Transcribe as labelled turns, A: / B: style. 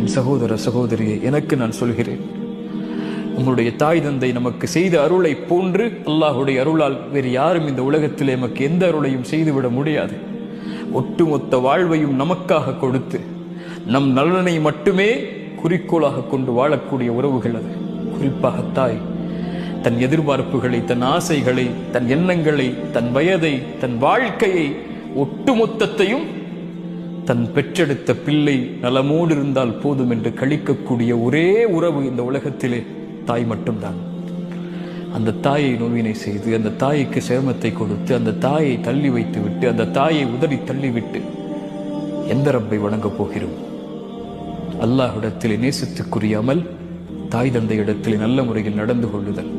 A: என் சகோதர சகோதரியை, எனக்கு நான் சொல்கிறேன், உங்களுடைய தாய் தந்தை நமக்கு செய்த அருளை போன்று அல்லாஹுடைய அருளால் வேறு யாரும் இந்த உலகத்திலே நமக்கு எந்த அருளையும் செய்துவிட முடியாது. ஒட்டுமொத்த வாழ்வையும் நமக்காக கொடுத்து நம் நலனை மட்டுமே குறிக்கோளாக கொண்டு வாழக்கூடிய உறவுகள் அது. குறிப்பாக தாய் தன் எதிர்பார்ப்புகளை, தன் ஆசைகளை, தன் எண்ணங்களை, தன் வயதை, தன் வாழ்க்கையை, ஒட்டுமொத்தத்தையும் தன் பெற்றெடுத்த பிள்ளை நலமோடு இருந்தால் போதும் என்று கழிக்கக்கூடிய ஒரே உறவு இந்த உலகத்திலே தாய் மட்டும்தான். அந்த தாயை நோவினை செய்து, அந்த தாய்க்கு சிரமத்தை கொடுத்து, அந்த தாயை தள்ளி வைத்து விட்டு, அந்த தாயை உதறி தள்ளிவிட்டு எந்த ரப்பை வணங்கப் போகிறோம்? அல்லாஹ்விடத்திலே நேசத்துக்குரிய அமல் தாய் தந்தை இடத்திலே நல்ல முறையில் நடந்து கொள்ளுதல்.